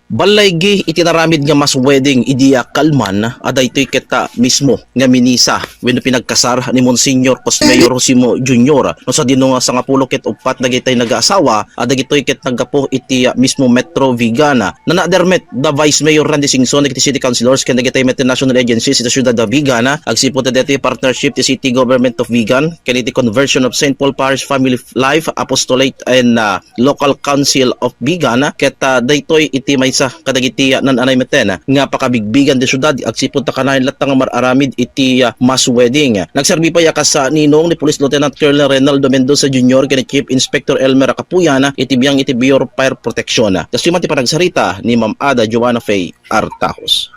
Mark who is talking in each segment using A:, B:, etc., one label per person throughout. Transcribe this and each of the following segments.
A: Balaygi itinaramid nga mas wedding idiya kalman aday to'y kita mismo nga minisa when pinagkasar ni Monsignor Cosmeyor Rosimo Jr. No sa dino nga sa ngapulo ket upat dagitay nag-aasawa aday ito'y ket naggapo iti mismo Metro Vigana na nadermet the Vice Mayor Randy Singson iti City Councilors ken dagitay met national agencies iti syudad da Vigana agsipod deti partnership ti City Government of Vigan ken iti conversion of St. Paul Parish Family Life Apostolate and Local Council of Vigana ket daytoy iti may sa kadagiti nan anay meten nga pakabigbigan di syudad agsipud ta kanayon lat nga mararamid iti mass wedding. Nagserbi pa yakas sa ninong ni Police Lieutenant Colonel Reynaldo Mendoza Jr. ken Chief Inspector Elmer Capuyan iti biyang iti Bureau of Fire Protection. Kasama ti panagsarita ni Ma'am Ada Joanna Faye Artajos.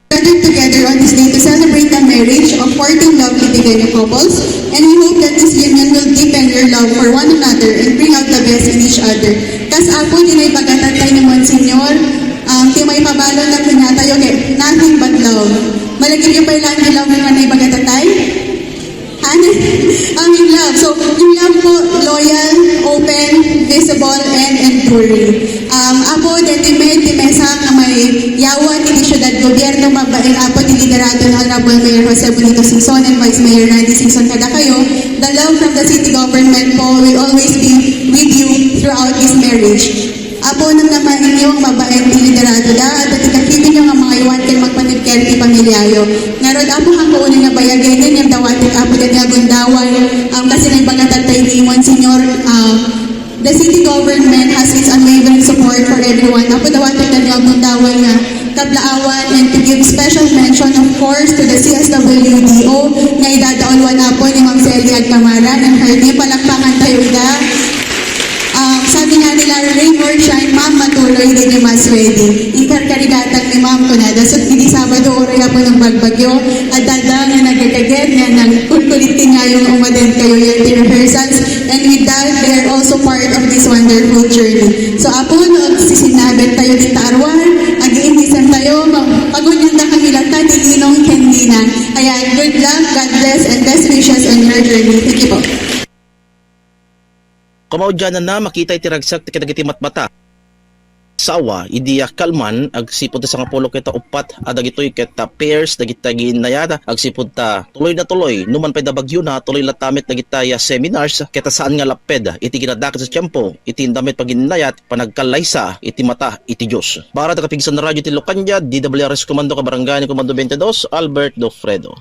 B: Gathered together on this day to celebrate the marriage of 14 lovely Tigayna couples, and we hope that this union will deepen your love for one another and bring out the best in each other. Kas apo dinay pagatatay ni Monsignor, ti may pabalo na pinatayo kay nothing but love. Malagim yung pailan yung love nga na pagatatay? Yung love. So, yung love po, loyal, open, visible, and enduring. Apo, deti mesa nga may yawan iti syudad gobyerno mabaing apo ti liderato ng Honorable Mayor Jose Bonito Singson and Vice Mayor Randy Singson kada kayo. The love from the city government po will always be with you throughout this marriage. Apo nang naman inyong mabaing ti liderato da at itikakipin nyo nga mga iwan kay magpanagker ti pamilyayo. Ngarod apo hang kaunin nga bayagin yung dawatin apo dati agundawan kasi na ibagatagtay ni Monsignor. The city government has its unwavering support for everyone. Apo dawatin na niyo agundawan nga kablaawan and to give special mention of course to the CSWDO nga idadaolwan apo ni Ma'am Celia Camaran and her team. Palakpakan tayo ida. Sabi nga nila, rain or shine, ma'am, matuloy din yung mass wedding. Ikarkarigatan ni ma'am ko na. So, hindi Sabado, oray po ng bagbagyo. At dada nga nagkakaget, nga nagkulkulitin nga yung umaden kayo yung rehearsals. And with that, they are also part of this wonderful journey. So, apo, no, sisinabit tayo di tarwan, ag-iinisan tayo, pagunyan na kami lang tayo, ninong kendina. Ayan, good luck, God bless, and best wishes on your journey. Thank you po.
A: Kamaudyanan na makita iti ragsak ti kadagiti matmata. Sawa idiya kalman agsipud sa ngapulo kita upat adagitoy kita pairs dagita ginayada agsipud ta tuloy na tuloy numan pay da bagyo na tuloy latamit dagitaya seminars kita saan nga laped iti ginadakat sa tiempo iti damit paginlayat panagkalaysa iti mata iti Dios. Para ta kapigsan na radyo ti Lucania DWRS Komando ka Barangay Komando 22 Albert Dofredo.